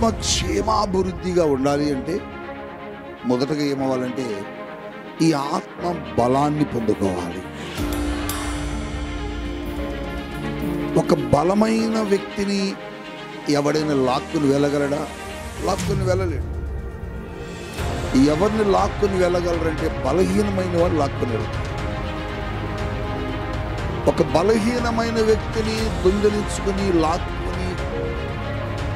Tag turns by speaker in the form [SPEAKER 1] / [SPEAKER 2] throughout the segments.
[SPEAKER 1] ఆత్మ క్షేమాభివృద్ధిగా ఉండాలి అంటే మొదటగా ఏమవ్వాలంటే ఈ ఆత్మ బలాన్ని పొందుకోవాలి. ఒక బలమైన వ్యక్తిని ఎవడైనా లాక్కుని వెళ్ళగలడా? లాక్కుని వెళ్ళలేడు. ఎవరిని లాక్కుని వెళ్ళగలరంటే బలహీనమైన వాడు లాక్కుని వెళ్తాడు. ఒక బలహీనమైన వ్యక్తిని దొంగిలించుకుని లాక్కుని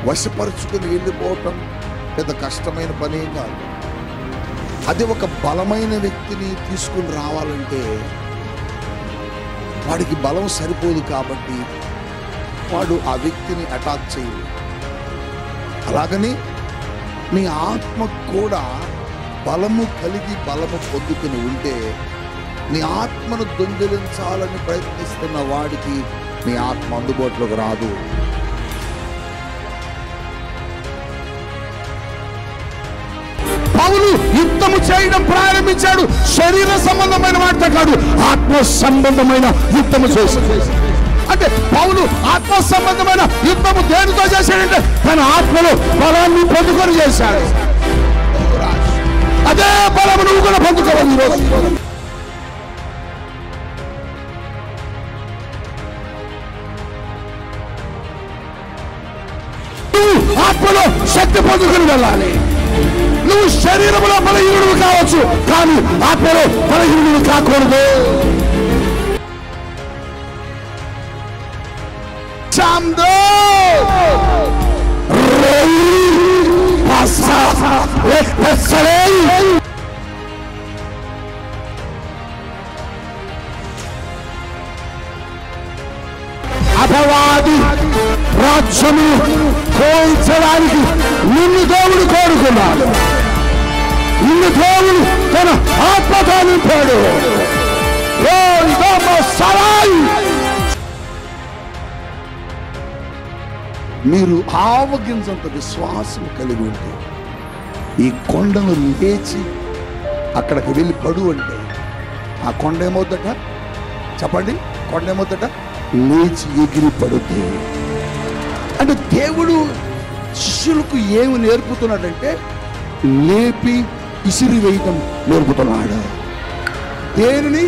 [SPEAKER 1] వశపరుచుకుని వెళ్ళిపోవటం పెద్ద కష్టమైన పని ఏం కాదు. అదే ఒక బలమైన వ్యక్తిని తీసుకుని రావాలంటే వాడికి బలం సరిపోదు కాబట్టి వాడు ఆ వ్యక్తిని అటాక్ చేయడు. అలాగని నీ ఆత్మ కూడా బలము కలిగి బలము పొందుకుని ఉంటే నీ ఆత్మను దొంగిలించాలని ప్రయత్నిస్తున్న వాడికి నీ ఆత్మ అందుబాటులోకి రాదు. పౌలు యుద్ధము చేయడం ప్రారంభించాడు. శరీర సంబంధమైన వాటితో కాదు, ఆత్మ సంబంధమైన యుద్ధము చేశాడు. అంటే పౌలు ఆత్మ సంబంధమైన యుద్ధము దేనితో చేశాడంటే తన ఆత్మలో బలాన్ని పొందుకొని చేశాడు. అదే బలము నువ్వు కూడా పొందుకోవాలి ఈరోజు. ఆత్మలో శక్తి పొందుకుని వెళ్ళాలి. నువ్వు శరీరంలో బలహీనుడు కావచ్చు, కానీ ఆత్మలో బలహీనుడు కాకూడదు. అపవాది రాజ్యము కోల్చడానికి నిన్ను దేవుడు కోరుకున్నాడు. నిన్ను దేవుడు తన ఆత్మతో నింపాడు. మీరు ఆవగించంత విశ్వాసం కలిగి ఉంటే ఈ కొండను లేచి అక్కడికి వెళ్ళి పడు అంటే ఆ కొండ ఏమవుద్దట? చెప్పండి, కొండ ఏమవుద్దట? లేచి ఎగిరి పడుద్ది. అంటే దేవుడు శిష్యులకు ఏమి నేర్పుతున్నాడంటే లేపి ఇసిరి వేయటం నేర్పుతున్నాడు. దేనిని?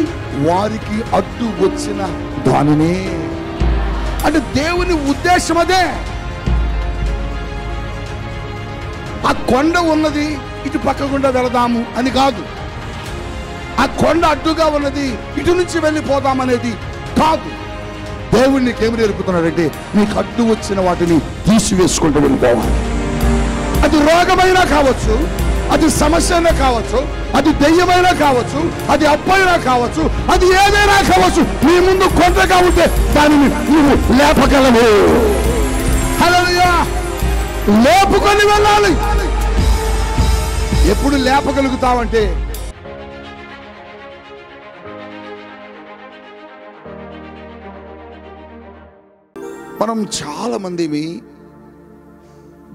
[SPEAKER 1] వారికి అడ్డు వచ్చిన దానిని. అంటే దేవుని ఉద్దేశం అదే. ఆ కొండ ఉన్నది ఇటు పక్కకుండా వెళదాము అని కాదు, ఆ కొండ అడ్డుగా ఉన్నది ఇటు నుంచి వెళ్ళిపోదామనేది కాదు. దేవుడు నీకేమి నేర్పుతున్నాడంటే నీకు అడ్డు వచ్చిన వాటిని తీసివేసుకుంటూ వెళ్ళిపోవాలి. అది రోగమైనా కావచ్చు, అది సమస్య అయినా కావచ్చు, అది దెయ్యమైనా కావచ్చు, అది అప్పైనా కావచ్చు, అది ఏదైనా కావచ్చు. నీ ముందు కొండగా ఉంటే దానిని నువ్వు లేపగలవు. హల్లెలూయా! లేపుకొని వెళ్ళాలి. ఎప్పుడు లేపగలుగుతావంటే మనం చాలా మందివి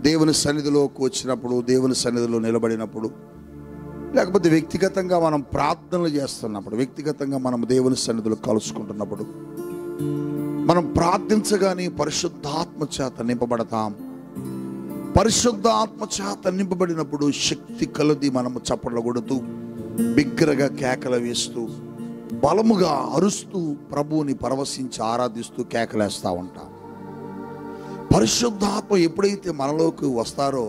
[SPEAKER 1] దేవుని సన్నిధిలోకి వచ్చినప్పుడు, దేవుని సన్నిధిలో నిలబడినప్పుడు, లేకపోతే వ్యక్తిగతంగా మనం ప్రార్థనలు చేస్తున్నప్పుడు, వ్యక్తిగతంగా మనం దేవుని సన్నిధిలో కలుసుకుంటున్నప్పుడు మనం ప్రార్థించగానే పరిశుద్ధాత్మ చేత నింపబడతాం. పరిశుద్ధాత్మ చేత నింపబడినప్పుడు శక్తి కలది మనము చప్పట్లు కొడుతూ, బిగ్గరగా కేకలు వేస్తూ, బలముగా అరుస్తూ ప్రభువుని పరవశించి ఆరాధిస్తూ కేకలేస్తూ ఉంటాం. పరిశుద్ధాత్మ ఎప్పుడైతే మనలోకి వస్తారో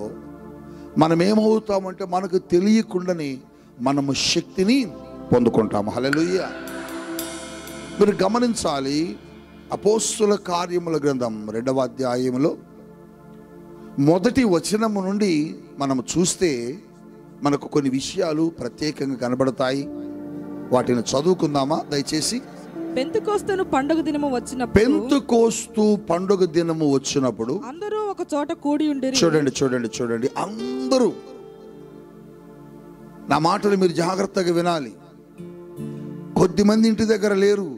[SPEAKER 1] మనం ఏమవుతామంటే మనకు తెలియకుండానే మనము శక్తిని పొందుకుంటాము. హల్లెలూయా! మీరు గమనించాలి, అపోస్తుల కార్యముల గ్రంథం 2వ అధ్యాయంలో మొదటి వచనము నుండి మనం చూస్తే మనకు కొన్ని విషయాలు ప్రత్యేకంగా కనబడతాయి. వాటిని చదువుకుందామా దయచేసి?
[SPEAKER 2] పెంతెకోస్తు పండుగ దినము వచ్చినప్పుడు,
[SPEAKER 1] పెంతెకోస్తు పండుగ దినము వచ్చినప్పుడు
[SPEAKER 2] అందరూ ఒక చోట కూడి ఉండిరి.
[SPEAKER 1] చూడండి చూడండి చూడండి, అందరూ. నా మాటలు మీరు జాగ్రత్తగా వినాలి. కొద్దిమంది ఇంటి దగ్గర లేరు,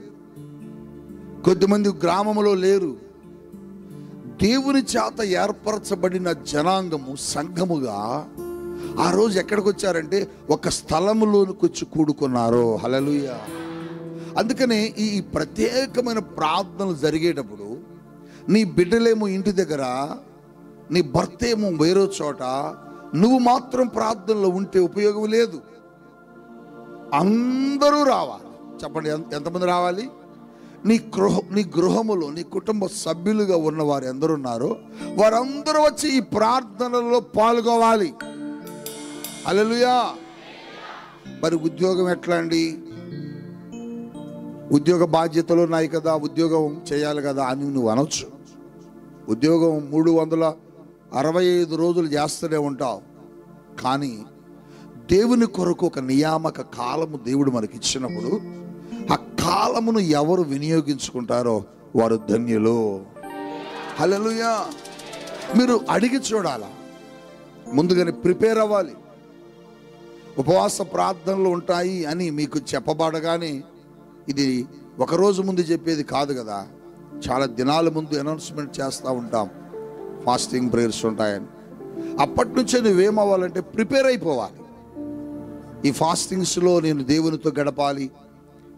[SPEAKER 1] కొద్దిమంది గ్రామంలో లేరు. దేవుని చేత ఏర్పరచబడిన జనాంగము, సంఘముగా ఆ రోజు ఎక్కడికి వచ్చారంటే ఒక స్థలములోనికి వచ్చి కూడుకున్నారు. హల్లెలూయా! అందుకనే ఈ ప్రత్యేకమైన ప్రార్థనలు జరిగేటప్పుడు నీ బిడ్డలేమో ఇంటి దగ్గర, నీ భర్త ఏమో వేరే చోట, నువ్వు మాత్రం ప్రార్థనలో ఉంటే ఉపయోగం లేదు. అందరూ రావాలి. చెప్పండి, ఎంతమంది రావాలి? నీ గృహములో నీ కుటుంబ సభ్యులుగా ఉన్నవారు ఎందరున్నారో వారందరూ వచ్చి ఈ ప్రార్థనలో పాల్గొవాలి. హల్లెలూయా. మరి ఉద్యోగం ఎట్లా అండి? ఉద్యోగ బాధ్యతలు ఉన్నాయి కదా, ఉద్యోగం చేయాలి కదా అని నువ్వు అనొచ్చు. ఉద్యోగం 365 రోజులు చేస్తూనే ఉంటావు. కానీ దేవుని కొరకు ఒక నియామక కాలము దేవుడు మనకి ఇచ్చినప్పుడు ఆ కాలమును ఎవరు వినియోగించుకుంటారో వారు ధన్యులు. హల్లెలూయా. మీరు అడిగి చూడాలా, ముందుగానే ప్రిపేర్ అవ్వాలి. ఉపవాస ప్రార్థనలు ఉంటాయి అని మీకు చెప్పబడగానే ఇది ఒకరోజు ముందు చెప్పేది కాదు కదా, చాలా దినాల ముందు అనౌన్స్మెంట్ చేస్తూ ఉంటాం ఫాస్టింగ్ ప్రేయర్స్ ఉంటాయని. అప్పటి నుంచే నువ్వేమవ్వాలంటే ప్రిపేర్ అయిపోవాలి. ఈ ఫాస్టింగ్స్లో నేను దేవునితో గడపాలి,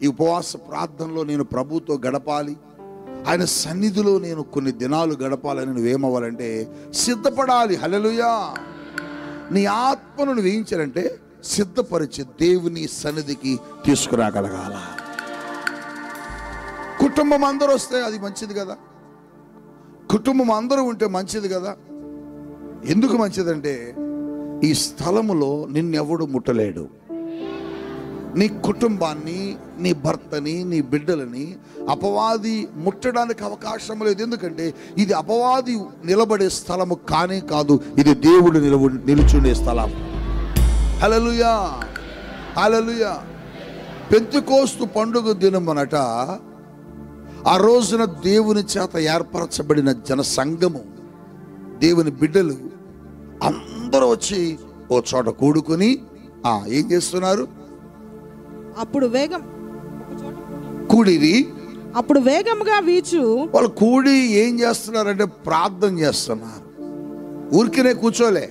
[SPEAKER 1] ఈ ఉపవాస ప్రార్థనలో నేను ప్రభుతో గడపాలి, ఆయన సన్నిధిలో నేను కొన్ని దినాలు గడపాలని నువ్వేమవ్వాలంటే సిద్ధపడాలి. హల్లెలూయా. నీ ఆత్మను నువ్వు వేయించాలంటే సిద్ధపరిచి దేవుని సన్నిధికి తీసుకురాగలగాల. కుటుంబం అందరూ వస్తే అది మంచిది కదా, కుటుంబం అందరూ ఉంటే మంచిది కదా. ఎందుకు మంచిదంటే ఈ స్థలములో నిన్నెవడు ముట్టలేడు. నీ కుటుంబాన్ని, నీ భర్తని, నీ బిడ్డలని అపవాది ముట్టడానికి అవకాశం లేదు. ఎందుకంటే ఇది అపవాది నిలబడే స్థలము కానే కాదు, ఇది దేవుడు నిలుచుండే స్థలం. హల్లెలూయా, హల్లెలూయా. పెంతెకోస్తు పండుగ దినమనట ఆ రోజున దేవుని చేత ఏర్పరచబడిన జన సంఘము, దేవుని బిడ్డలు అందరూ వచ్చి ఓ చోట కూడుకొని ఏం చేస్తున్నారు?
[SPEAKER 2] అప్పుడు
[SPEAKER 1] కూడిరి.
[SPEAKER 2] అప్పుడు వేగముగా వీచు. వాళ్ళు
[SPEAKER 1] కూడి ఏం చేస్తున్నారంటే ప్రార్థన చేస్తున్నారు. ఊరికినే కూర్చోలే.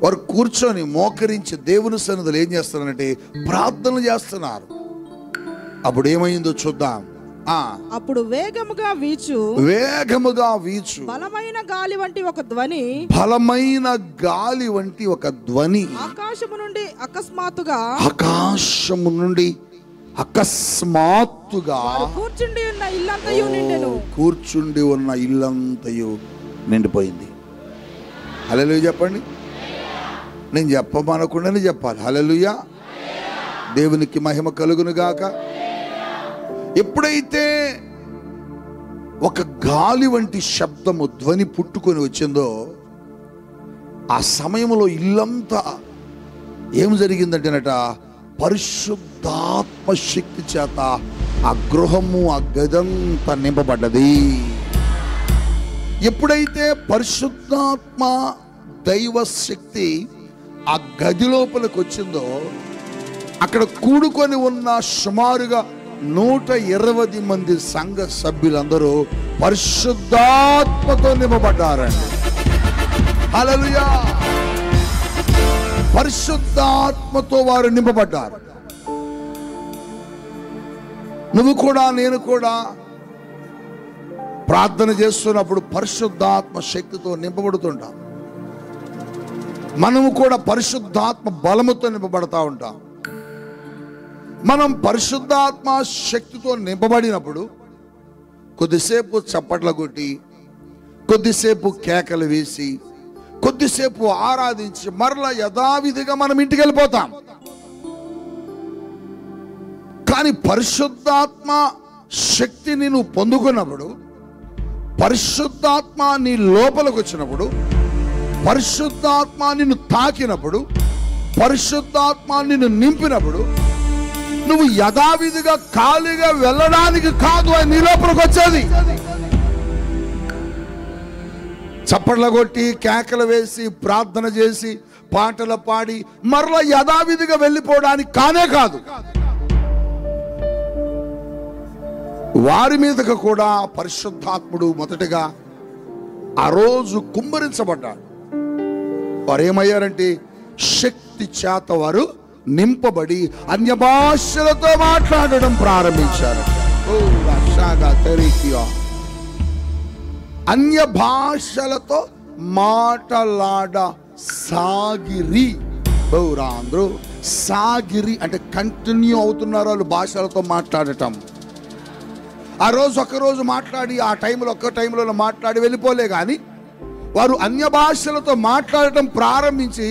[SPEAKER 1] వారు కూర్చొని మోకరించి దేవుని సన్నిధిలో ఏం చేస్తున్నారంటే ప్రార్థన చేస్తున్నారు. అప్పుడు ఏమైందో చూద్దాం.
[SPEAKER 2] అప్పుడు వేగముగా వీచు బలమైన గాలి వంటి ఒక ధ్వని ఆకాశము నుండి అకస్మాత్తుగా కూర్చుండి ఉన్న ఇల్లంతయు నిండిపోయింది. హల్లెలూయా చెప్పండి. నేను చెప్పమనకుండానే చెప్పాలి. హల్లెలూయా. దేవునికి మహిమ కలుగును గాక. ఎప్పుడైతే ఒక గాలి వంటి శబ్దము ధ్వని పుట్టుకొని వచ్చిందో ఆ సమయంలో ఇల్లంతా ఏం జరిగిందంటేనట పరిశుద్ధాత్మ శక్తి చేత ఆ గృహము, ఆ గదంతా నింపబడ్డది. ఎప్పుడైతే పరిశుద్ధాత్మ దైవ శక్తి ఆ గది లోపలికి వచ్చిందో అక్కడ కూడుకొని ఉన్న సుమారుగా 120 మంది సంఘ సభ్యులందరూ పరిశుద్ధాత్మతో నింపబడ్డారండి. హల్లెలూయా. పరిశుద్ధాత్మతో వారు నింపబడ్డారు. నువ్వు కూడా, నేను కూడా ప్రార్థన చేస్తున్నప్పుడు పరిశుద్ధాత్మ శక్తితో నింపబడుతుంటాం. మనము కూడా పరిశుద్ధాత్మ బలముతో నింపబడతా ఉంటాం. మనం పరిశుద్ధాత్మ శక్తితో నింపబడినప్పుడు కొద్దిసేపు చప్పట్ల కొట్టి, కొద్దిసేపు కేకలు వేసి, కొద్దిసేపు ఆరాధించి మరలా యథావిధిగా మనం ఇంటికి వెళ్ళిపోతాం. కానీ పరిశుద్ధాత్మ శక్తిని నువ్వు పొందుకున్నప్పుడు, పరిశుద్ధాత్మ నీ లోపలికి వచ్చినప్పుడు, పరిశుద్ధాత్మ నిన్ను తాకినప్పుడు, పరిశుద్ధాత్మ నిన్ను నింపినప్పుడు నువ్వు యథావిధిగా ఖాళీగా వెళ్ళడానికి కాదు అని నీ లోపలికి వచ్చేది. చప్పట్ల కొట్టి, కేకలు వేసి, ప్రార్థన చేసి, పాటలు పాడి మరలా యథావిధిగా వెళ్ళిపోవడానికి కానే కాదు. వారి మీదకు కూడా పరిశుద్ధాత్ముడు మొదటగా ఆ రోజు కుమ్మరించబడ్డాడు. వారు ఏమయ్యారంటే శక్తి చేత వారు నింపబడి అన్య భాషలతో మాట్లాడడం ప్రారంభించారు. అన్య భాషలతో మాటలాడ సాగిరి. అందరూ సాగిరి అంటే కంటిన్యూ అవుతున్నారు వాళ్ళు భాషలతో మాట్లాడటం. ఆ రోజు ఒక్కరోజు మాట్లాడి ఆ టైంలో ఒక్క టైంలో మాట్లాడి వెళ్ళిపోలే కానీ వారు అన్య భాషలతో మాట్లాడటం ప్రారంభించి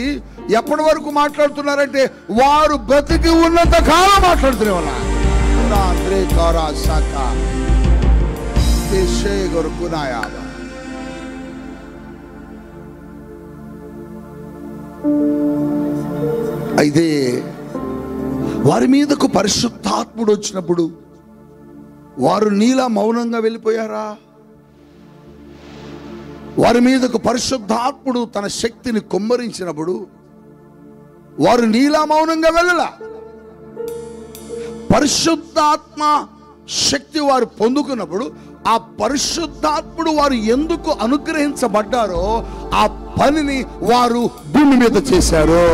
[SPEAKER 2] ఎప్పటి వరకు మాట్లాడుతున్నారంటే వారు బ్రతికి ఉన్నంత కాలం మాట్లాడుతున్న వాళ్ళ. అయితే వారి మీదకు పరిశుద్ధాత్ముడు వచ్చినప్పుడు వారు నీలా మౌనంగా వెళ్ళిపోయారా? వారి మీదకు పరిశుద్ధాత్ముడు తన శక్తిని కుమ్మరించినప్పుడు వారు నీలా మౌనంగా వెళ్ళలా. పరిశుద్ధాత్మ శక్తి వారు పొందుకున్నప్పుడు ఆ పరిశుద్ధాత్ముడు వారు ఎందుకు అనుగ్రహించబడ్డారో ఆ పనిని వారు భూమి మీద చేశారు.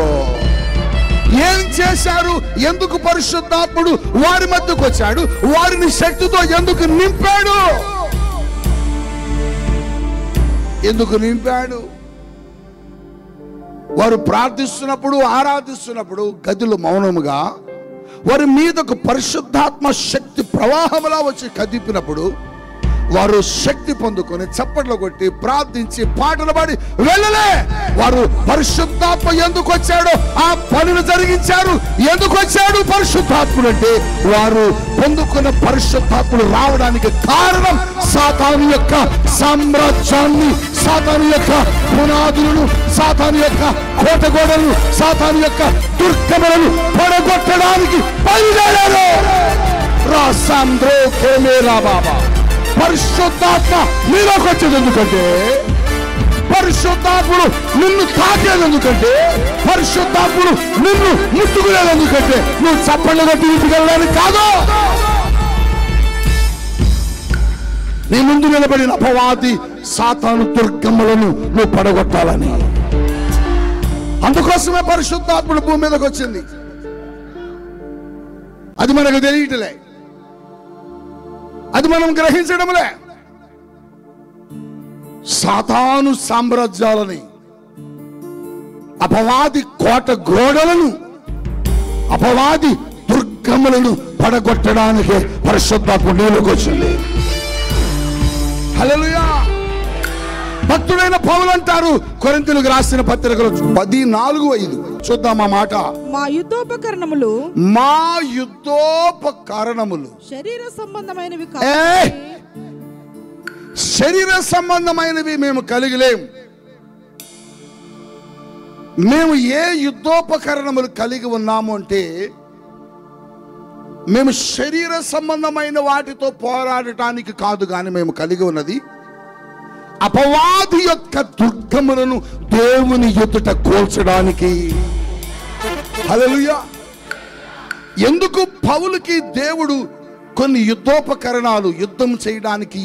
[SPEAKER 2] ఏం చేశారు? ఎందుకు పరిశుద్ధాత్ముడు వారి మధ్యకు వచ్చాడు? వారిని శక్తితో ఎందుకు నింపాడు? ఎందుకు నింపాడు? వారు ప్రార్థిస్తున్నప్పుడు ఆరాధిస్తున్నప్పుడు గదిలో మౌనముగా వారి మీదకు పరిశుద్ధాత్మ శక్తి ప్రవాహంలా వచ్చి కదిపినప్పుడు వారు శక్తి పొందుకొని చప్పట్లు కొట్టి ప్రార్థించి పాటలు పాడి వెళ్ళలే. వారు పరిశుద్ధాత్మ ఎందుకు వచ్చాడో ఆ పనులు జరిగించారు. ఎందుకు వచ్చాడు పరిశుద్ధాత్ముడు అంటే వారు పొందుకున్న పరిశుద్ధాత్ముడు రావడానికి కారణం సాతాను యొక్క సామ్రాజ్యాన్ని, సాతాను యొక్క పునాదులను, సాతాను యొక్క కోటగోడలను, సాతాను యొక్క దుర్గములను పడగొట్టడానికి బయలుదేరారు. రాసాంద్రో కేమేరా బాబా. పరిశుద్ధాత్మ మీలోకి వచ్చేది ఎందుకంటే, పరిశుద్ధాత్ముడు నిన్ను తాకేది ఎందుకంటే, పరిశుద్ధాత్ముడు నిన్ను ముట్టుకునేది ఎందుకంటే నువ్వు చప్పట్లు కొట్టి ఇంటికి వెళ్ళడానికి కాదు. నీ ముందు నిలబడిన అపవాది సాతాను దుర్గములను నువ్వు పడగొట్టాలని. అందుకోసమే పరిశుద్ధాత్ముడు భూమి మీదకి వచ్చింది. అది మనకు తెలియటలే, అది మనం గ్రహించడంలే. సాతాను సామ్రాజ్యాలని, అపవాది కోట గోడలను, అపవాది దుర్గములను పడగొట్టడానికి పరిశుద్ధాత్ముడు నీలోకి వచ్చింది. హల్లెలూయా. భక్తుడైన పౌలు అంటారు కొరింథీయులకు రాసిన పత్రికలో 10:4-5 చూద్దాం ఆ మాట.
[SPEAKER 3] మా యుద్ధోపకరణములు శరీర సంబంధమైనవి కాదు.
[SPEAKER 2] శరీర సంబంధమైనవి మేము కలిగిలేం. మేము ఏ యుద్ధోపకరణములు కలిగి ఉన్నాము అంటే మేము శరీర సంబంధమైన వాటితో పోరాడటానికి కాదు, కానీ మేము కలిగి ఉన్నది అపవాది యొక్క దుర్గములను దేవుని ఎదుట కూల్చడానికి. హల్లెలూయా. ఎందుకు పౌలుకి దేవుడు కొన్ని యుద్ధోపకరణాలు, యుద్ధం చేయడానికి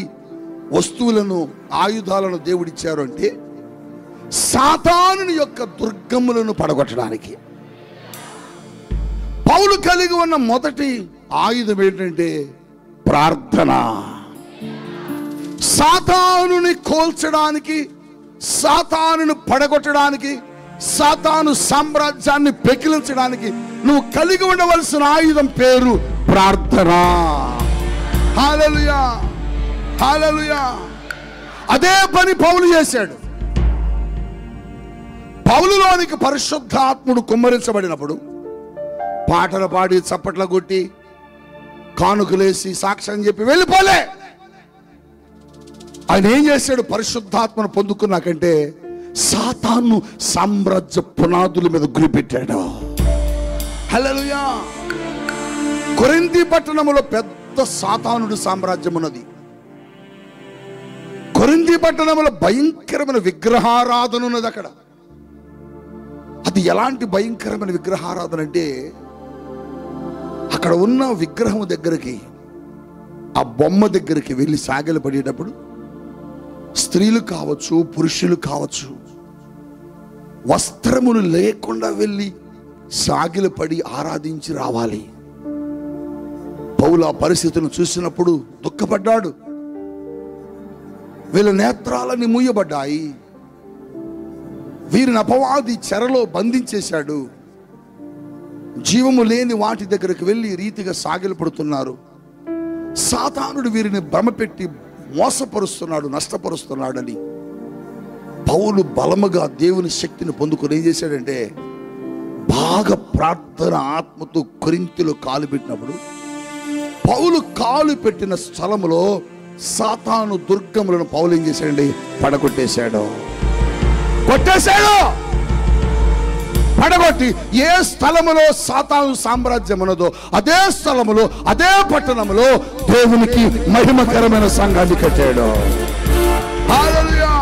[SPEAKER 2] వస్తువులను, ఆయుధాలను దేవుడిచ్చారు అంటే సాతాను యొక్క దుర్గములను పడగొట్టడానికి. పౌలు కలిగి ఉన్న మొదటి ఆయుధం ఏంటంటే ప్రార్థన. సాతానుని కోల్చడానికి, సాతానుని పడగొట్టడానికి, సాతాను సామ్రాజ్యాన్ని పెకిలించడానికి నువ్వు కలిగి ఉండవలసిన ఆయుధం పేరు ప్రార్థన. హల్లెలూయా, హల్లెలూయా. అదే పని పౌలు చేశాడు. పౌలులోనికి పరిశుద్ధాత్ముడు కుమ్మరించబడినప్పుడు పాటలు పాడి చప్పట్ల కొట్టి కానుకలేసి సాక్ష్యం చెప్పి వెళ్ళిపోలే. ఆయన ఏం చేశాడు? పరిశుద్ధాత్మను పొందుకున్నాకంటే సాతాను సామ్రాజ్య పునాదుల మీద గురిపెట్టాడు. హల్లెలూయా. కొరింథీ పట్టణంలో పెద్ద సాతానుడు సామ్రాజ్యం ఉన్నది. కొరింథీ పట్టణంలో భయంకరమైన విగ్రహారాధన ఉన్నది. అక్కడ అది ఎలాంటి భయంకరమైన విగ్రహారాధన అంటే అక్కడ ఉన్న విగ్రహం దగ్గరికి, ఆ బొమ్మ దగ్గరికి వెళ్ళి సాగిల పడేటప్పుడు స్త్రీలు కావచ్చు, పురుషులు కావచ్చు, వస్త్రములు లేకుండా వెళ్ళి సాగిల పడి ఆరాధించి రావాలి. పౌలు ఆ పరిస్థితులను చూసినప్పుడు దుఃఖపడ్డాడు. వీళ్ళ నేత్రాలని మూయబడ్డాయి. వీరిని అపవాది చెరలో బంధించేశాడు. జీవము లేని వాటి దగ్గరికి వెళ్ళి రీతిగా సాగిలపడుతున్నారు. సాతానుడు వీరిని భ్రమపెట్టి మోసపరుస్తున్నాడు, నష్టపరుస్తున్నాడని పౌలు బలముగా దేవుని శక్తిని పొందుకొని ఏం చేశాడంటే, బాగా ప్రార్థన ఆత్మతో కొరింథీలో కాలు పెట్టినప్పుడు పౌలు కాలు పెట్టిన స్థలములో సాతాను దుర్గములను పౌలు ఏం చేశాడండి, పడగొట్టేశాడు. పడగొట్టి ఏ స్థలములో సాతాను సామ్రాజ్యం ఉన్నదో అదే స్థలములో, అదే పట్టణములో దేవునికి మహిమకరమైన సంఘాన్ని కట్టాడు. హల్లెలూయా.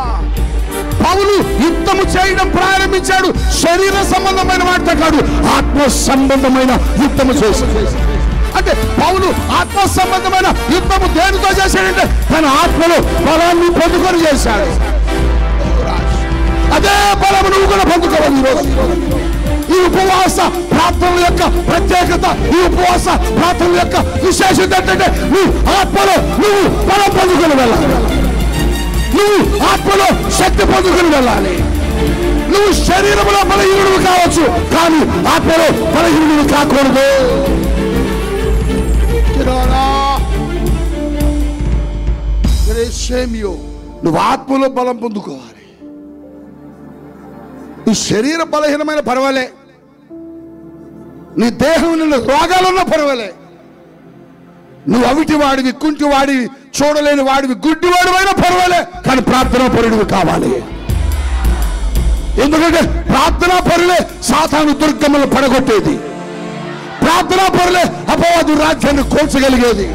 [SPEAKER 2] పౌలు యుద్ధము చేయడం ప్రారంభించాడు. శరీర సంబంధమైన మాట కాదు, ఆత్మ సంబంధమైన యుద్ధము చేశాడు. అంటే పౌలు ఆత్మ సంబంధమైన యుద్ధము దేనితో చేశాడంటే తన ఆత్మలో బలాన్ని పొందుకొని చేశాడు. అదే బలము నువ్వు కూడా పొందుకోవాలి. ఈ ఉపవాస ప్రార్థనల యొక్క ప్రత్యేకత, ఈ ఉపవాస ప్రార్థనల యొక్క విశేషత ఏంటంటే నువ్వు ఆత్మలో నువ్వు బలం పొందుకొని వెళ్ళాలి. నువ్వు ఆత్మలో శక్తి పొందుకొని వెళ్ళాలి. నువ్వు శరీరంలో బలహీనుడు కావచ్చు, కానీ ఆత్మలో బలహీనుడు కాకూడదు. నువ్వు ఆత్మలో బలం పొందుకోవాలి. నీ శరీర బలహీనమైన పర్వాలే, నీ దేహం నిన్న రోగాలున్నా పర్వాలే, నువ్వు అవిటి వాడివి, కుంటి వాడివి, చూడలేని వాడివి, గుడ్డి వాడివైనా పర్వాలే, కానీ ప్రార్థనా పరుడివి కావాలి. ఎందుకంటే ప్రార్థనా పరులే సాతాను దుర్గములను పడగొట్టేది. ప్రార్థనా పరులే అపవాది రాజ్యాన్ని కూల్చగలిగేది.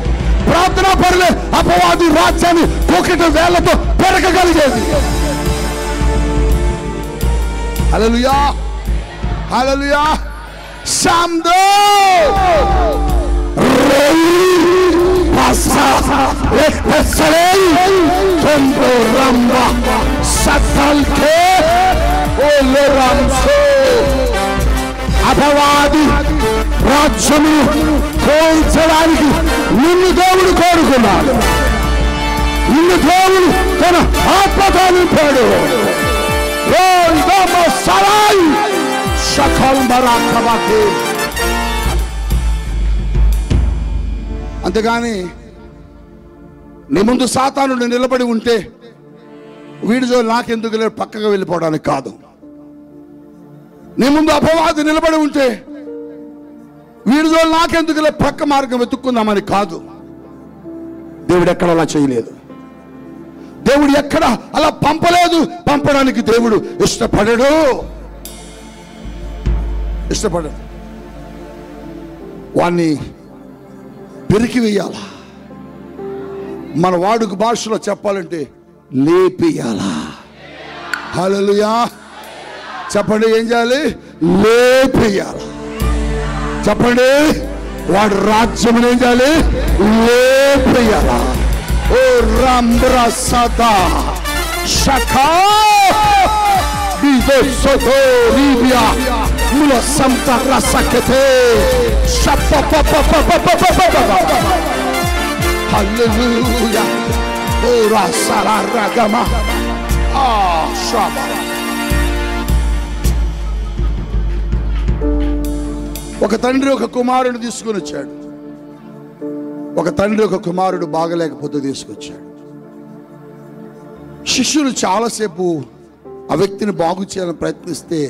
[SPEAKER 2] ప్రార్థనా పరులే అపవాది రాజ్యాన్ని కోకిట వేళ్లతో పెరగగలిగేది. హల్లెలూయా, హల్లెలూయా. శాందో అపవాది రాజ్యము కోల్చడానికి నిన్ను దేవుడు కోరుకున్నాడు. నిన్ను దేవుడు తన ఆత్మతో నింపాడు. అంతేగాని నీ ముందు సాతాను నిలబడి ఉంటే వీడిజో నాకెందుకు లేదు పక్కగా వెళ్ళిపోవడానికి కాదు. నీ ముందు అపవాది నిలబడి ఉంటే వీడిజో నాకెందుకు లేదు పక్క మార్గం వెతుక్కుందామని కాదు. దేవుడు ఎక్కడ అలా చేయలేదు. దేవుడు ఎక్కడ అలా పంపలేదు. పంపడానికి దేవుడు ఇష్టపడడు. వాణ్ణి పెరికి వేయాలా, మన వాడుక భాషలో చెప్పాలంటే లేపేయాలా. హల్లెలూయా. చెప్పండి, ఏం చేయాలి? లేపేయాలా. చెప్పండి, వాడు రాజ్యం ఏం చేయాలి? లేపేయాలా. ఓ రాంబ్రా సదా షకా బిదో సోతో లిబియా ముల సంత రసకతే షపపపపపపపపప. హల్లెలూయా. ఓ రాసరా రగమా ఆ షాబా. ఒక తండ్రి ఒక కుమారుడు తీసుకుని వచ్చాడు. ఒక తండ్రి ఒక కుమారుడు బాగలేకపోతే తీసుకొచ్చాడు. శిష్యులు చాలాసేపు ఆ వ్యక్తిని బాగు చేయాలని ప్రయత్నిస్తే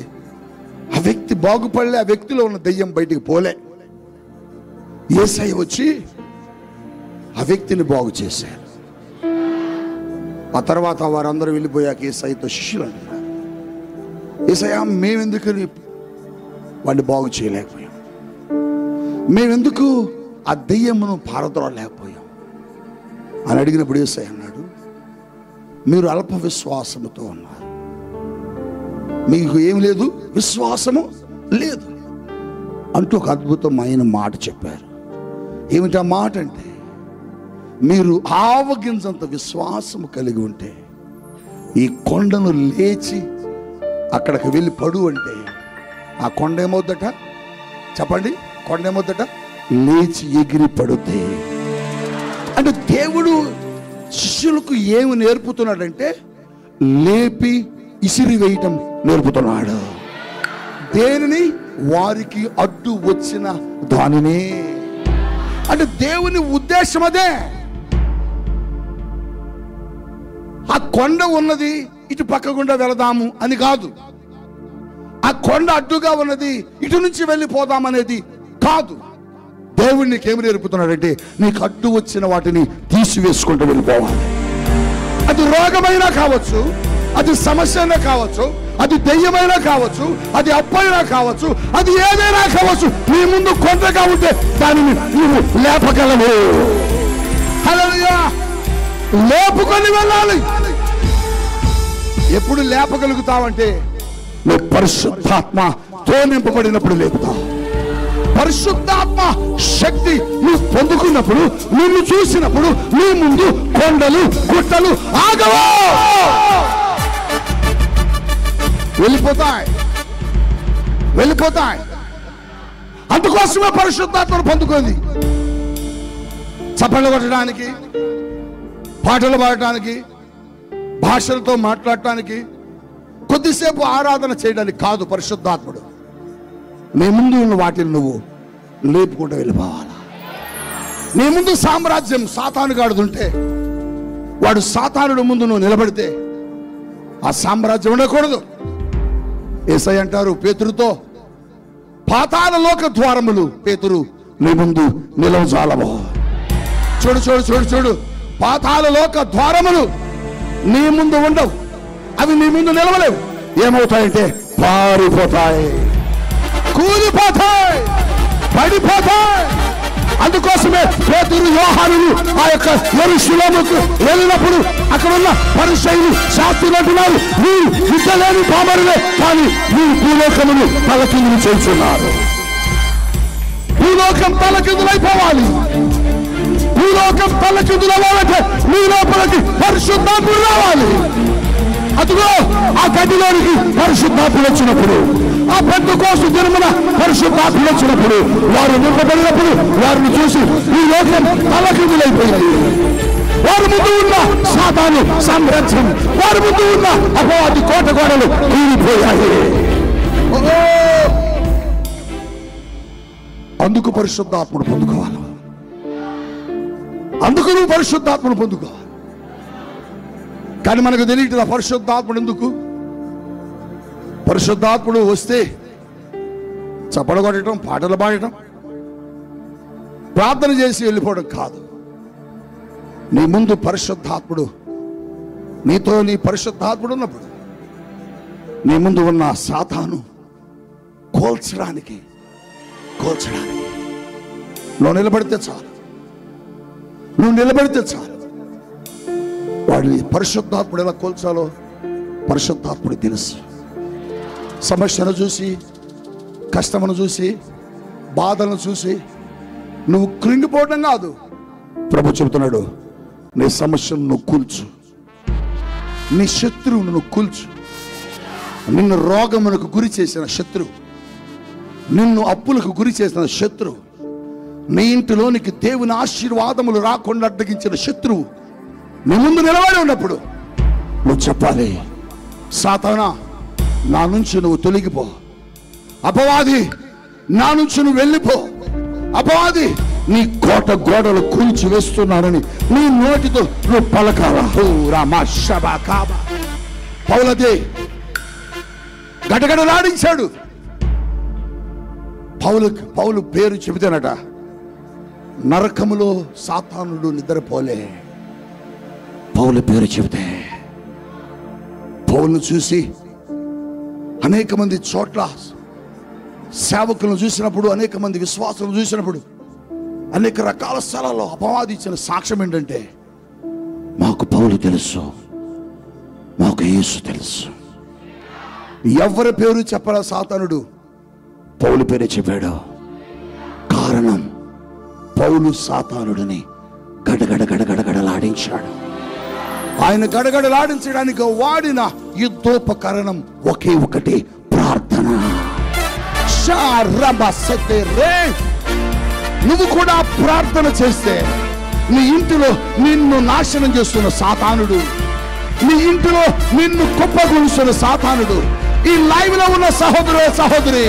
[SPEAKER 2] ఆ వ్యక్తి బాగుపడలే. ఆ వ్యక్తిలో ఉన్న దెయ్యం బయటికి పోలే. యేసయ్య వచ్చి ఆ వ్యక్తిని బాగు చేశారు. ఆ తర్వాత వారందరూ వెళ్ళిపోయాక యేసయ్యతో శిష్యులు అంటున్నారు, యేసయ్య మేమెందుకు వాడిని బాగు చేయలేకపోయాం, మేమెందుకు ఆ దెయ్యమును పారద్రోలేకపోయాం అని అడిగినప్పుడు యేసయ్య అన్నాడు, మీరు అల్ప విశ్వాసముతో ఉన్నారు, మీకు ఏం లేదు, విశ్వాసము లేదు అంటూ ఒక అద్భుతమైన మాట చెప్పారు. ఏమిటా మాట అంటే, మీరు ఆవగింజంత విశ్వాసము కలిగి ఉంటే ఈ కొండను లేచి అక్కడికి వెళ్ళి పడు అంటే ఆ కొండ ఏమవుద్దట? చెప్పండి, కొండ ఏమవుద్దట? లేచి ఎగిరి పడుతే. అంటే దేవుడు శిష్యులకు ఏమి నేర్పుతున్నాడంటే లేపి ఇసిరి వేయటం నేర్పుతున్నాడు. దేనిని? వారికి అడ్డు వచ్చిన దానినే. అంటే దేవుని ఉద్దేశం అదే. ఆ కొండ ఉన్నది ఇటు పక్క గుండా వెళదాము అని కాదు. ఆ కొండ అడ్డుగా ఉన్నది ఇటు నుంచి వెళ్ళిపోదామనేది కాదు. దేవుడు నీకేమి నేర్పుతున్నాడంటే నీకు అడ్డు వచ్చిన వాటిని తీసివేసుకుంటూ వెళ్ళిపోవాలి. అది రోగమైనా కావచ్చు, అది సమస్య అయినా కావచ్చు, అది దెయ్యమైనా కావచ్చు, అది అప్పైనా కావచ్చు, అది ఏదైనా కావచ్చు. నీ ముందు కొండగా ఉంటే దానిని నువ్వు లేపగలవు. హల్లెలూయా! లేపుకొని వెళ్ళాలి. ఎప్పుడు లేపగలుగుతావంటే నువ్వు పరిశుద్ధాత్మతో నింపబడినప్పుడు లేపుతావు. పరిశుద్ధాత్మ శక్తి నువ్వు పొందుకున్నప్పుడు, నిన్ను చూసినప్పుడు నీ ముందు కొండలు గుట్టలు ఆగవు, వెళ్ళిపోతాయి. అందుకోసమే పరిశుద్ధాత్మను పొందుకుంది. చప్పట్లు కొట్టడానికి, పాటలు పాడటానికి, భాషలతో మాట్లాడటానికి, కొద్దిసేపు ఆరాధన చేయడానికి కాదు. పరిశుద్ధాత్ముడు నీ ముందు ఉన్న వాటిని నువ్వు లేపుకుంటూ వెళ్ళిపోవాలి. నీ ముందు సామ్రాజ్యం సాతానుగాడుతుంటే, వాడు సాతానుడి ముందు నువ్వు నిలబడితే ఆ సామ్రాజ్యం ఉండకూడదు. యేసయ్య అంటారు పేతురుతో, పాతాళ లోక ద్వారములు పేతురు నీ ముందు నిలవజాలవు. చూడు చూడు చూడు చూడు, పాతాళ లోక ద్వారములు నీ ముందు ఉండవు. అవి నీ ముందు నిలవలేవు. ఏమవుతాయంటే పారిపోతాయి, కూలిపోతాయి, పడిపోతాయి. అందుకోసమే పేతురు యోహానులు ఆ యొక్క యెరూషలేముకు వెళ్ళినప్పుడు అక్కడ ఉన్న పరిసయ్యులు శాస్త్రులు అంటున్నారు, మీరు విద్య లేని పామరులే, కానీ మీరు భూలోకమును తలకిందులు చేస్తున్నారు. భూలోకం తలకిందులైపోవాలి. భూలోకం తలకిందులవ్వాలంటే మీ లోపలికి పరిశుద్ధాత్ముడు రావాలి. అదిగో ఆ గదిలోనికి పరిశుద్ధాత్ముడు వచ్చినప్పుడు, ఆ పెంతెకోస్తు దినమున పరిశుద్ధాత్ముడు వచ్చినప్పుడు, వారు నింపబడినప్పుడు వారిని చూసి ఈ లోకం తలకిందులైపోయింది. వారి ముందు ఉన్న సాతాను సామ్రాజ్యం, వారి ముందు ఉన్న అపవాది కోట గోడలు కూలిపోయాయి. అందుకు పరిశుద్ధాత్ముడు పొందుకోవాలి. అందుకు నువ్వు పరిశుద్ధాత్మను పొందుకో. కానీ మనకు తెలియదు పరిశుద్ధాత్ముడు ఎందుకు. పరిశుద్ధాత్ముడు వస్తే చప్పట్లు కొట్టడం, పాటలు పాడటం, ప్రార్థన చేసి వెళ్ళిపోవడం కాదు. నీ ముందు పరిశుద్ధాత్ముడు, నీతో నీ పరిశుద్ధాత్ముడు ఉన్నప్పుడు నీ ముందు ఉన్న సాతాను కోల్చడానికి నువ్వు నిలబడితే చాలు. వాడిని పరిశుద్ధాత్ముడు ఎలా కోల్చాలో పరిశుద్ధాత్ముడు తెలుసు. సమస్యను చూసి, కష్టమును చూసి, బాధలను చూసి నువ్వు కృంగిపోవడం కాదు. ప్రభు చెబుతున్నాడు, నీ సమస్యను నువ్వు కూల్చు, నీ శత్రువును నువ్వు కూల్చు. నిన్ను రోగమునకు గురి చేసిన శత్రువు, నిన్ను అప్పులకు గురి చేసిన శత్రువు, నీ ఇంటిలోనికి దేవుని ఆశీర్వాదములు రాకుండా అడ్డగించిన శత్రువు నీ ముందు నిలబడి ఉన్నప్పుడు నువ్వు చెప్పాలి, సాతానా నా నుంచి నువ్వు తొలగిపో, అపవాది నా నుంచి నువ్వు వెళ్ళిపో, అపవాది నీ కోట గోడలు కూల్చి వేస్తున్నానని నీ నోటితో నువ్వు పలకాలా. పౌలదే గడగడలాడించాడు. పౌలు పేరు చెబితేనట నరకములో సాతానుడు నిద్రపోలే. పౌలు పేరు చెబితే పౌలును చూసి అనేక మంది చోట్ల సేవకులను చూసినప్పుడు, అనేక మంది విశ్వాసులను చూసినప్పుడు, అనేక రకాల స్థలాల్లో అపవాది ఇచ్చిన సాక్ష్యం ఏంటంటే, మాకు పౌలు తెలుసు, మాకు యేసు తెలుసు. ఎవరి పేరు చెప్పరా సాతానుడు, పౌలు పేరే చెప్పాడు. కారణం పౌలు సాతానుడిని గడగడలాడించాడు. ఆయన గడగడలాడించడానికి వాడిన యుద్ధోపకరణం ఒకే ఒకటి, ప్రార్థన. నువ్వు కూడా ప్రార్థన చేస్తే
[SPEAKER 1] నీ ఇంటిలో నిన్ను నాశనం చేస్తున్న సాతానుడు, నీ ఇంటిలో నిన్ను కుప్పగొలుస్తున్న సాతానుడు, ఈ లైవ్ లో ఉన్న సహోదరి,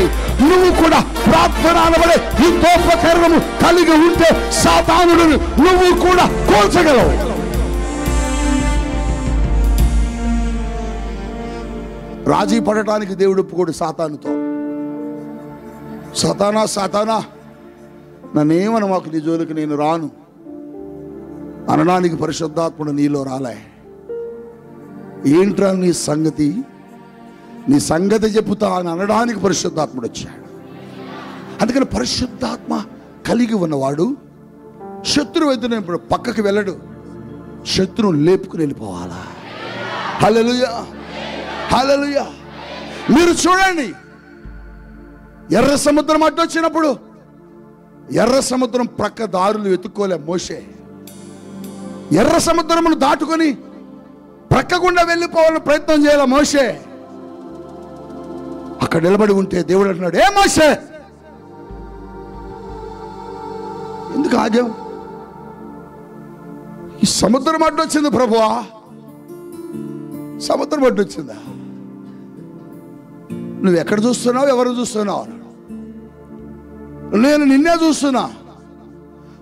[SPEAKER 1] నువ్వు కూడా ప్రార్థన అనబడే యుద్ధోపకరణము కలిగి ఉంటే సాతానుడిని నువ్వు కూడా కోల్చగలవు. రాజీ పడటానికి దేవుడు ఒప్పుకోడు సాతానుతో. సాతానా నన్నేమన మాకు నీ జోలికి నేను రాను అనడానికి పరిశుద్ధాత్ముడు నీలో రాలే. ఏంట్రా నీ సంగతి చెప్పుతా అని అనడానికి పరిశుద్ధాత్ముడు వచ్చాడు. అందుకని పరిశుద్ధాత్మ కలిగి ఉన్నవాడు శత్రువు ఎదురైనప్పుడు పక్కకి వెళ్ళడు, శత్రువుని లేపుకుని వెళ్ళిపోవాలా. హల్లెలూయా, హల్లెలూయా. మీరు చూడండి, ఎర్ర సముద్రం అడ్డు వచ్చినప్పుడు ఎర్ర సముద్రం ప్రక్క దారులు వెతుక్కోలే మోషే. ఎర్ర సముద్రమును దాటుకొని ప్రక్కకుండా వెళ్ళిపోవాలని ప్రయత్నం చేయాల మోషే. అక్కడ నిలబడి ఉంటే దేవుడు అంటున్నాడు, ఏ మోషే ఎందుకు ఆగావు? ఈ సముద్రం అడ్డు వచ్చింది ప్రభువా, సముద్రం అడ్డు వచ్చిందా? నువ్వు ఎక్కడ చూస్తున్నావు, ఎవరు చూస్తున్నావు? నేను నిన్నే చూస్తున్నా.